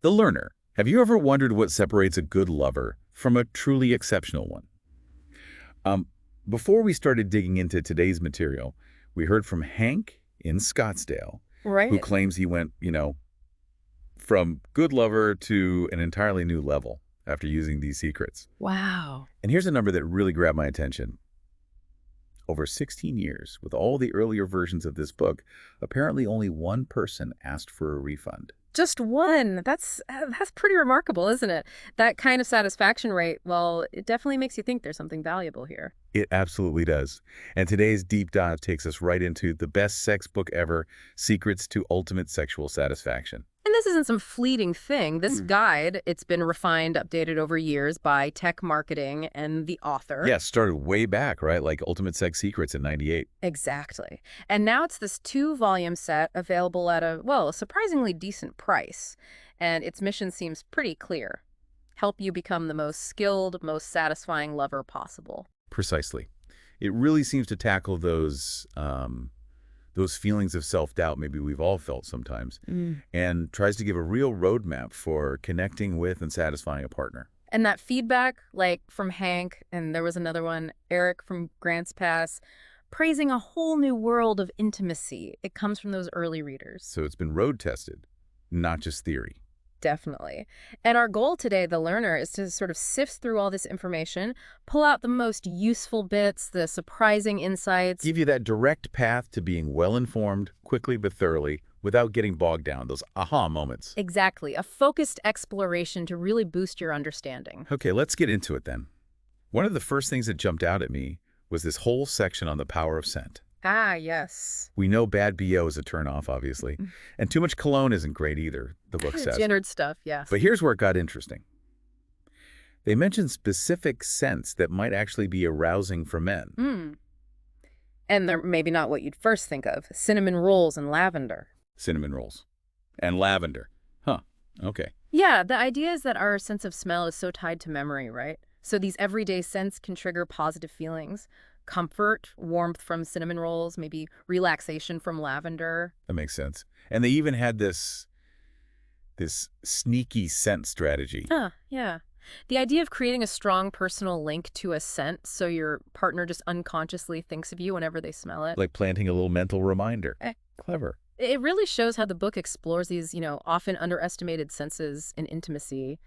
The learner. Have you ever wondered what separates a good lover from a truly exceptional one? Um, Before we started digging into today's material, we heard from Hank in Scottsdale, who Right. claims he went, from good lover to an entirely new level after using these secrets. Wow. And here's a number that really grabbed my attention. Over 16 years, with all the earlier versions of this book, apparently only one person asked for a refund. Just one. That's pretty remarkable, isn't it? That kind of satisfaction rate, well, it definitely makes you think there's something valuable here. It absolutely does. And today's deep dive takes us right into the best sex book ever, Secrets to Ultimate Sexual Satisfaction. And this isn't some fleeting thing. This Hmm. guide, it's been refined, updated over years by tech marketing and the author. Yeah, started way back, right? Like Ultimate Sex Secrets in 98. Exactly. And now it's this two-volume set available at a surprisingly decent price. And its mission seems pretty clear. Help you become the most skilled, most satisfying lover possible. Precisely. It really seems to tackle those feelings of self-doubt maybe we've all felt sometimes, and tries to give a real roadmap for connecting with and satisfying a partner. And that feedback, like from Hank, and there was another one, Eric from Grants Pass, praising a whole new world of intimacy. It comes from those early readers. So it's been road tested, not just theory. Definitely. And our goal today, the learner, is to sort of sift through all this information, pull out the most useful bits, the surprising insights. Give you that direct path to being well-informed, quickly but thoroughly, without getting bogged down, those aha moments. Exactly. A focused exploration to really boost your understanding. Okay, let's get into it then. One of the first things that jumped out at me was this whole section on the power of scent. Ah, yes. We know bad BO is a turnoff, obviously, and too much cologne isn't great either, the book says. Gendered stuff, yes. But here's where it got interesting. They mentioned specific scents that might actually be arousing for men. And they're maybe not what you'd first think of. Cinnamon rolls and lavender. Cinnamon rolls. And lavender. Huh, okay. Yeah, the idea is that our sense of smell is so tied to memory, right? So these everyday scents can trigger positive feelings. Comfort, warmth from cinnamon rolls, maybe relaxation from lavender. That makes sense. And they even had this sneaky scent strategy. Yeah. The idea of creating a strong personal link to a scent so your partner just unconsciously thinks of you whenever they smell it. Like planting a little mental reminder. Clever. It really shows how the book explores these, often underestimated senses in intimacy.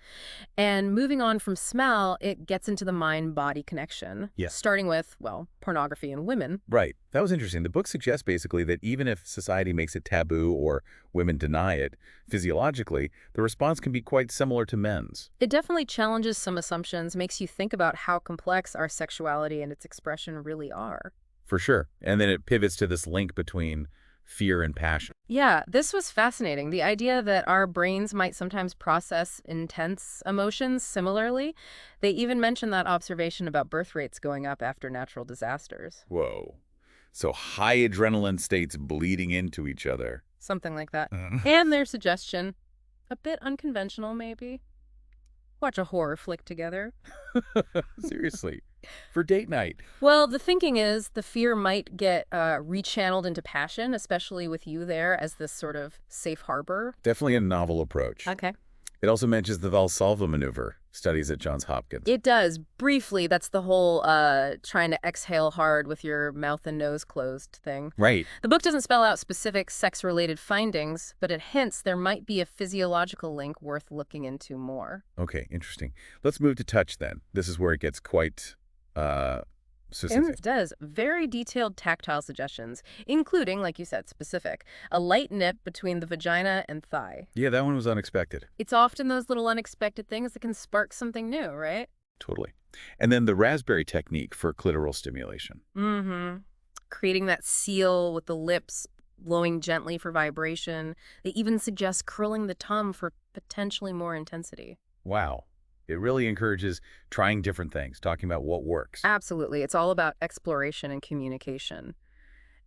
And moving on from smell, it gets into the mind-body connection. Yes. Starting with, pornography in women. Right. That was interesting. The book suggests basically that even if society makes it taboo or women deny it, physiologically, the response can be quite similar to men's. It definitely challenges some assumptions, makes you think about how complex our sexuality and its expression really are. For sure. And then it pivots to this link between fear and passion. Yeah, this was fascinating. The idea that our brains might sometimes process intense emotions similarly. They even mentioned that observation about birth rates going up after natural disasters. Whoa. So high adrenaline states bleeding into each other. Something like that. And their suggestion, a bit unconventional maybe. Watch a horror flick together. Seriously. For date night. Well, the thinking is the fear might get rechanneled into passion, especially with you there as this sort of safe harbor. Definitely a novel approach. Okay. It also mentions the Valsalva maneuver, studies at Johns Hopkins. It does. Briefly, that's the whole trying to exhale hard with your mouth and nose closed thing. Right. The book doesn't spell out specific sex-related findings, but it hints there might be a physiological link worth looking into more. Okay, interesting. Let's move to touch then. This is where it gets quite specific. It does. Very detailed tactile suggestions, including, like you said, specific. A light nip between the vagina and thigh. Yeah, that one was unexpected. It's often those little unexpected things that can spark something new, right? Totally. And then the raspberry technique for clitoral stimulation. Creating that seal with the lips blowing gently for vibration. They even suggest curling the tongue for potentially more intensity. Wow. It really encourages trying different things, talking about what works. Absolutely. It's all about exploration and communication.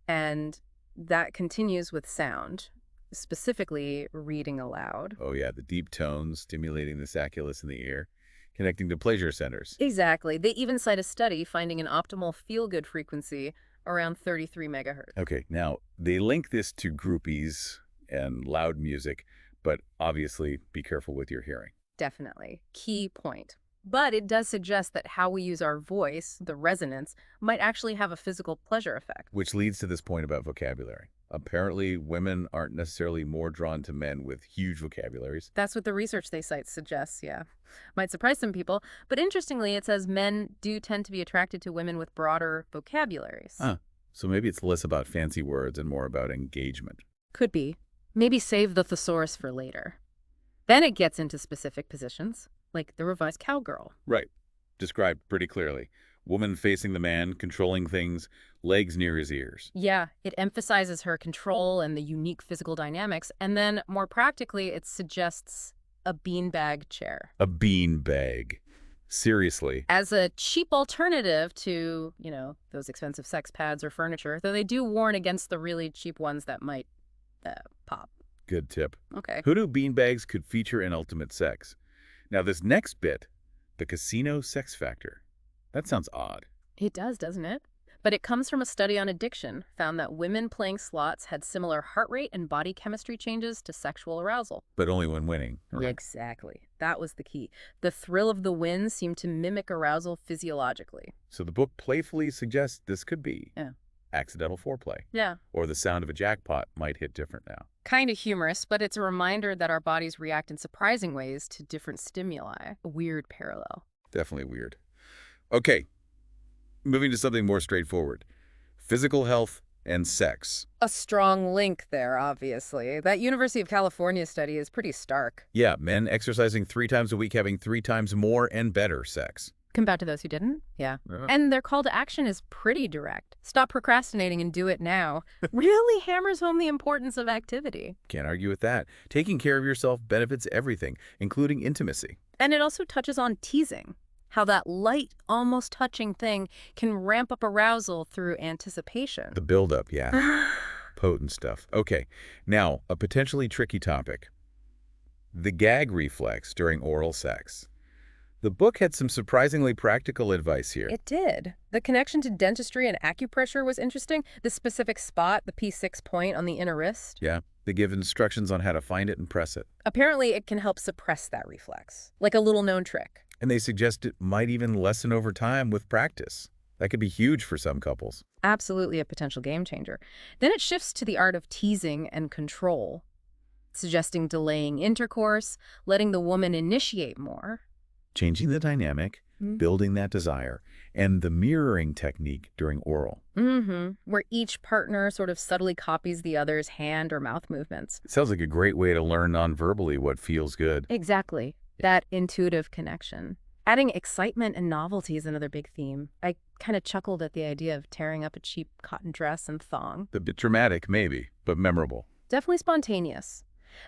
And that continues with sound, specifically reading aloud. Oh yeah, the deep tones stimulating the sacculus in the ear, connecting to pleasure centers. Exactly. They even cite a study finding an optimal feel-good frequency around 33 megahertz. Okay, now they link this to groupies and loud music, but obviously be careful with your hearing. Definitely. Key point. But it does suggest that how we use our voice, the resonance, might actually have a physical pleasure effect. Which leads to this point about vocabulary. Apparently, women aren't necessarily more drawn to men with huge vocabularies. That's what the research they cite suggests, yeah. Might surprise some people, but interestingly, it says men do tend to be attracted to women with broader vocabularies. So maybe it's less about fancy words and more about engagement. Could be. Maybe save the thesaurus for later. Then it gets into specific positions, like the revised cowgirl. Right. Described pretty clearly. Woman facing the man, controlling things, legs near his ears. Yeah, it emphasizes her control and the unique physical dynamics, and then more practically, it suggests a beanbag chair. A beanbag. Seriously. As a cheap alternative to, those expensive sex pads or furniture, though they do warn against the really cheap ones that might pop. Good tip. Okay. Who knew beanbags could feature in ultimate sex? Now this next bit, the casino sex factor. That sounds odd. It does, doesn't it? But it comes from a study on addiction, found that women playing slots had similar heart rate and body chemistry changes to sexual arousal. But only when winning. Yeah, exactly. That was the key. The thrill of the win seemed to mimic arousal physiologically. So the book playfully suggests this could be accidental foreplay. Yeah. Or the sound of a jackpot might hit different now. Kind of humorous, but it's a reminder that our bodies react in surprising ways to different stimuli. A weird parallel. Definitely weird. Okay, moving to something more straightforward. Physical health and sex. A strong link there, obviously. That University of California study is pretty stark. Yeah, men exercising 3 times a week having 3 times more and better sex. Compared to those who didn't? Yeah. And their call to action is pretty direct. Stop procrastinating and do it now. Really hammers home the importance of activity. Can't argue with that. Taking care of yourself benefits everything, including intimacy. And it also touches on teasing. How that light, almost touching thing can ramp up arousal through anticipation. The buildup, yeah. Potent stuff. Okay, now, a potentially tricky topic. The gag reflex during oral sex. The book had some surprisingly practical advice here. It did. The connection to dentistry and acupressure was interesting. The specific spot, the P6 point on the inner wrist. Yeah, they give instructions on how to find it and press it. Apparently, it can help suppress that reflex, like a little-known trick. And they suggest it might even lessen over time with practice. That could be huge for some couples. Absolutely a potential game changer. Then it shifts to the art of teasing and control, suggesting delaying intercourse, letting the woman initiate more. Changing the dynamic, building that desire, and the mirroring technique during oral. Where each partner sort of subtly copies the other's hand or mouth movements. It sounds like a great way to learn non-verbally what feels good. Exactly. That intuitive connection. Adding excitement and novelty is another big theme. I kind of chuckled at the idea of tearing up a cheap cotton dress and thong. A bit dramatic, maybe, but memorable. Definitely spontaneous.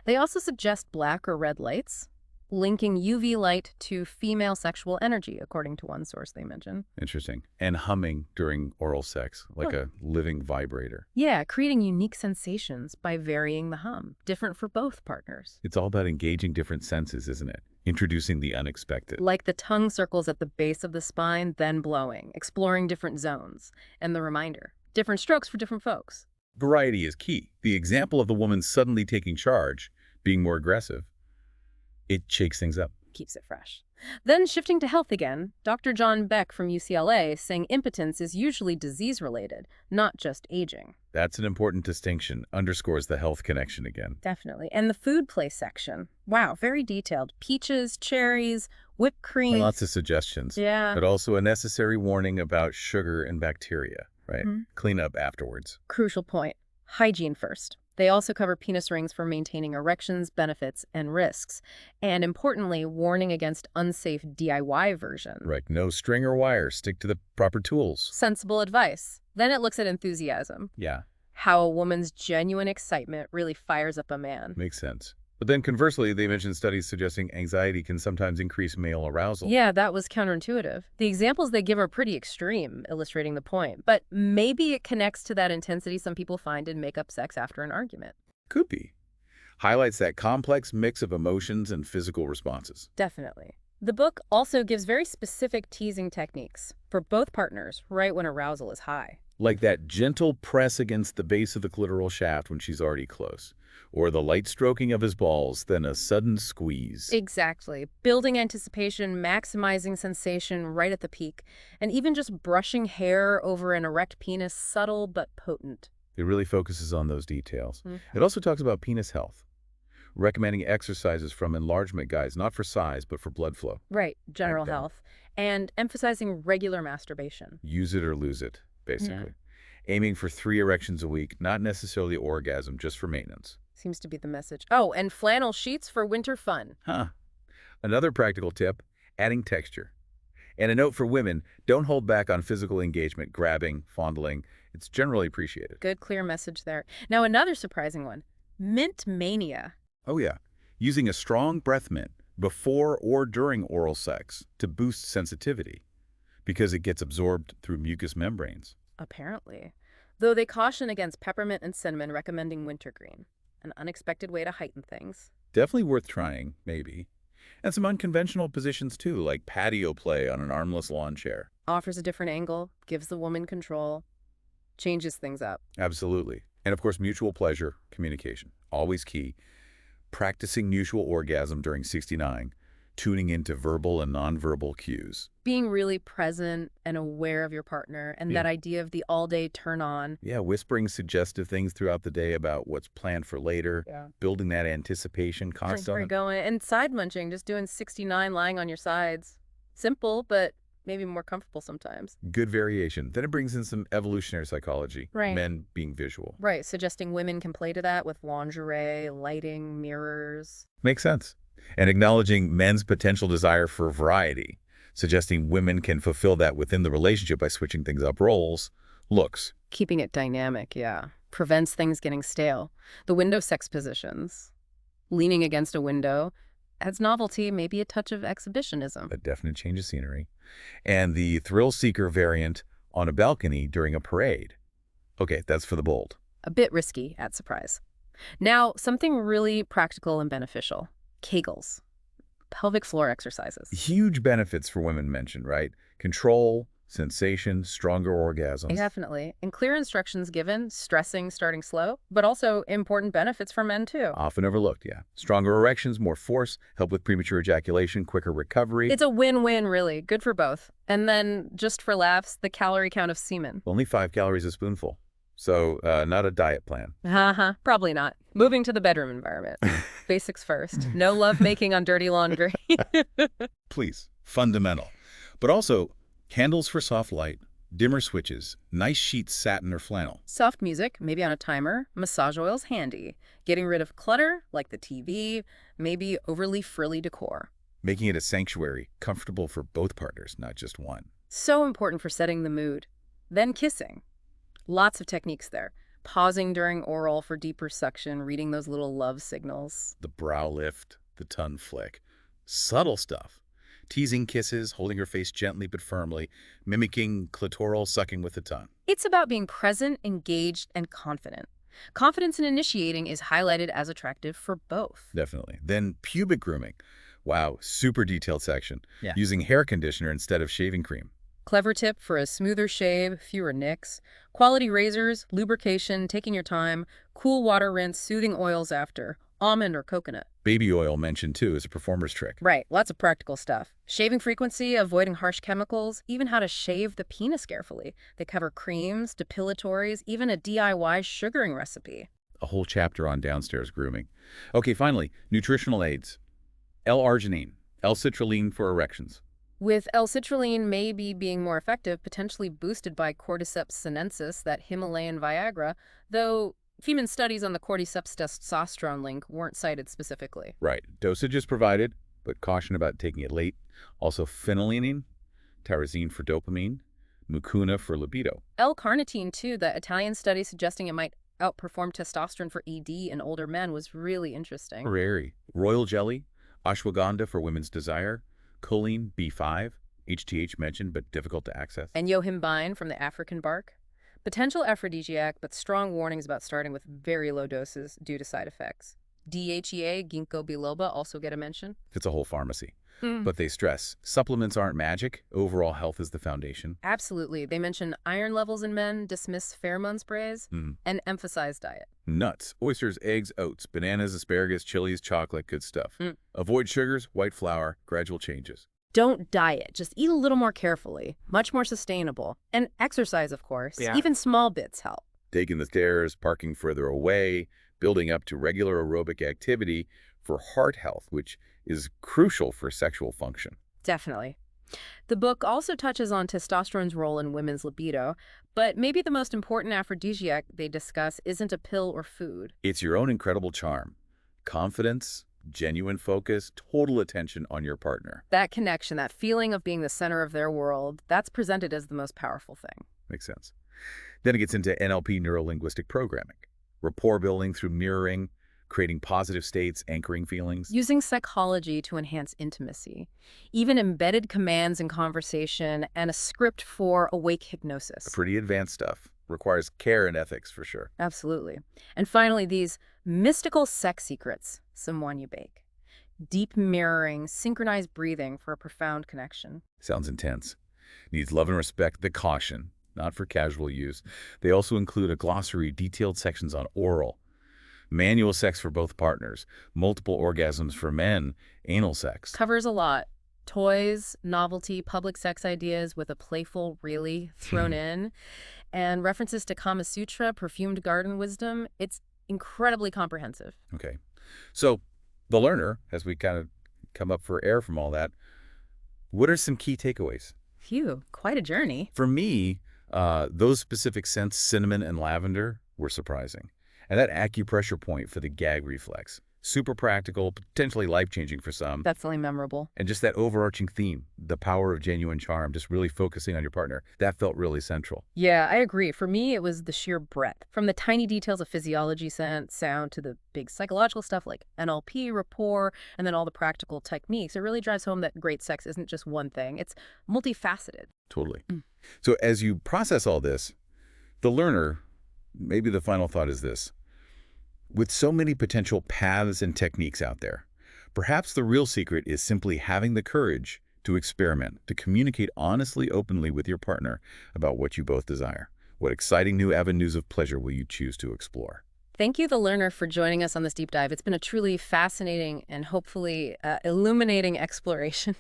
They also suggest black or red lights, linking UV light to female sexual energy, according to one source they mention. Interesting. And humming during oral sex, like a living vibrator. Yeah, creating unique sensations by varying the hum, different for both partners. It's all about engaging different senses, isn't it? Introducing the unexpected. Like the tongue circles at the base of the spine, then blowing, exploring different zones. And the reminder, different strokes for different folks. Variety is key. The example of the woman suddenly taking charge, being more aggressive, it shakes things up. Keeps it fresh. Then shifting to health again, Dr. John Beck from UCLA saying impotence is usually disease-related, not just aging. That's an important distinction. Underscores the health connection again. Definitely. And the food play section. Wow, very detailed. Peaches, cherries, whipped cream. And lots of suggestions. Yeah. But also a necessary warning about sugar and bacteria, right? Clean up afterwards. Crucial point. Hygiene first. They also cover penis rings for maintaining erections, benefits, and risks. And importantly, warning against unsafe DIY versions. Right. No string or wire. Stick to the proper tools. Sensible advice. Then it looks at enthusiasm. Yeah. How a woman's genuine excitement really fires up a man. Makes sense. But then conversely, they mentioned studies suggesting anxiety can sometimes increase male arousal. Yeah, that was counterintuitive. The examples they give are pretty extreme, illustrating the point. But maybe it connects to that intensity some people find in make-up sex after an argument. Could be. Highlights that complex mix of emotions and physical responses. Definitely. The book also gives very specific teasing techniques for both partners right when arousal is high. Like that gentle press against the base of the clitoral shaft when she's already close. Or the light stroking of his balls, then a sudden squeeze. Exactly. Building anticipation, maximizing sensation right at the peak, and even just brushing hair over an erect penis, subtle but potent. It really focuses on those details. Mhm. It also talks about penis health, recommending exercises from enlargement guides, not for size, but for blood flow. Right, Back general then. health. And emphasizing regular masturbation. Use it or lose it, Yeah. basically. Aiming for 3 erections a week, not necessarily orgasm, just for maintenance. Seems to be the message. Oh, and flannel sheets for winter fun. Huh. Another practical tip, adding texture. And a note for women, don't hold back on physical engagement, grabbing, fondling. It's generally appreciated. Good, clear message there. Now, another surprising one. Mint mania. Oh yeah, using a strong breath mint before or during oral sex to boost sensitivity because it gets absorbed through mucous membranes. Apparently. Though they caution against peppermint and cinnamon, recommending wintergreen. An unexpected way to heighten things. Definitely worth trying, maybe. And some unconventional positions too, like patio play on an armless lawn chair. Offers a different angle, gives the woman control, changes things up. Absolutely. And of course, mutual pleasure, communication, always key. Practicing mutual orgasm during 69, tuning into verbal and nonverbal cues. Being really present and aware of your partner, and Yeah. that idea of the all-day turn-on. Yeah, whispering suggestive things throughout the day about what's planned for later, Yeah. building that anticipation Where you're constantly. going. And side munching, just doing 69 lying on your sides. Simple, but maybe more comfortable sometimes. Good variation. Then it brings in some evolutionary psychology, Right. men being visual. Right, suggesting women can play to that with lingerie, lighting, mirrors. Makes sense. And acknowledging men's potential desire for variety, suggesting women can fulfill that within the relationship by switching things up roles, looks. Keeping it dynamic, yeah. Prevents things getting stale. The window sex positions. Leaning against a window adds novelty, maybe a touch of exhibitionism. A definite change of scenery. And the thrill seeker variant on a balcony during a parade. Okay, that's for the bold. A bit risky at surprise. Now, something really practical and beneficial. Kegels. Pelvic floor exercises. Huge benefits for women mentioned, right? Control, sensation, stronger orgasms. Definitely. And clear instructions given, stressing starting slow, but also important benefits for men too. Often overlooked, yeah. Stronger erections, more force, help with premature ejaculation, quicker recovery. It's a win-win, really. Good for both. And then, just for laughs, the calorie count of semen. Only 5 calories a spoonful. So, not a diet plan. Probably not. Moving to the bedroom environment. Basics first. No love making on dirty laundry. Please, fundamental. But also, candles for soft light, dimmer switches, nice sheets, satin or flannel. Soft music, maybe on a timer. Massage oils handy. Getting rid of clutter, like the TV. Maybe overly frilly decor. Making it a sanctuary, comfortable for both partners, not just one. So important for setting the mood. Then kissing. Lots of techniques there. Pausing during oral for deeper suction, reading those little love signals. The brow lift, the tongue flick. Subtle stuff. Teasing kisses, holding her face gently but firmly, mimicking clitoral sucking with the tongue. It's about being present, engaged, and confident. Confidence in initiating is highlighted as attractive for both. Definitely. Then pubic grooming. Wow, super detailed section. Yeah. Using hair conditioner instead of shaving cream. Clever tip for a smoother shave, fewer nicks. Quality razors, lubrication, taking your time, cool water rinse, soothing oils after, almond or coconut. Baby oil mentioned too as a performer's trick. Right, lots of practical stuff. Shaving frequency, avoiding harsh chemicals, even how to shave the penis carefully. They cover creams, depilatories, even a DIY sugaring recipe. A whole chapter on downstairs grooming. Okay, finally, nutritional aids. L-arginine, L-citrulline for erections. With L-citrulline maybe being more effective, potentially boosted by cordyceps sinensis, that Himalayan Viagra, though human studies on the cordyceps testosterone link weren't cited specifically. Right. Dosage is provided, but caution about taking it late. Also phenylalanine, tyrosine for dopamine, mucuna for libido. L-carnitine, too, the Italian study suggesting it might outperform testosterone for ED in older men was really interesting. Rare. Royal jelly, ashwagandha for women's desire, choline, B5, HTH mentioned but difficult to access. And yohimbine from the African bark. Potential aphrodisiac, but strong warnings about starting with very low doses due to side effects. DHEA, ginkgo biloba also get a mention. It's a whole pharmacy. Mm. But they stress, supplements aren't magic. Overall health is the foundation. Absolutely. They mention iron levels in men, dismiss pheromone sprays, Mm. and emphasize diet. Nuts, oysters, eggs, oats, bananas, asparagus, chilies, chocolate, good stuff. Mm. Avoid sugars, white flour, gradual changes. Don't diet. Just eat a little more carefully. Much more sustainable. And exercise, of course. Yeah. Even small bits help. Taking the stairs, parking further away, building up to regular aerobic activity for heart health, which is crucial for sexual function. Definitely. The book also touches on testosterone's role in women's libido, but maybe the most important aphrodisiac they discuss isn't a pill or food. It's your own incredible charm, confidence, genuine focus, total attention on your partner. That connection, that feeling of being the center of their world, that's presented as the most powerful thing. Makes sense. Then it gets into NLP, neuro-linguistic programming, rapport building through mirroring, creating positive states, anchoring feelings. Using psychology to enhance intimacy, even embedded commands in conversation, and a script for awake hypnosis. Pretty advanced stuff. Requires care and ethics for sure. Absolutely. And finally, these mystical sex secrets, someone you bake. Deep mirroring, synchronized breathing for a profound connection. Sounds intense. Needs love and respect, the caution, not for casual use. They also include a glossary, detailed sections on oral, manual sex for both partners, multiple orgasms for men, anal sex. Covers a lot. Toys, novelty, public sex ideas with a playful really thrown in, and references to Kama Sutra, perfumed garden wisdom. It's incredibly comprehensive. Okay. So the learner, as we kind of come up for air from all that, what are some key takeaways? Phew, quite a journey. For me, those specific scents, cinnamon and lavender, were surprising. And that acupressure point for the gag reflex. Super practical, potentially life-changing for some. Definitely memorable. And just that overarching theme, the power of genuine charm, just really focusing on your partner, that felt really central. Yeah, I agree. For me, it was the sheer breadth. From the tiny details of physiology, sound, to the big psychological stuff like NLP, rapport, and then all the practical techniques. It really drives home that great sex isn't just one thing. It's multifaceted. Totally. So as you process all this, the learner, maybe the final thought is this. With so many potential paths and techniques out there, perhaps the real secret is simply having the courage to experiment, to communicate honestly, openly with your partner about what you both desire. What exciting new avenues of pleasure will you choose to explore? Thank you, the learner, for joining us on this deep dive. It's been a truly fascinating and hopefully illuminating exploration.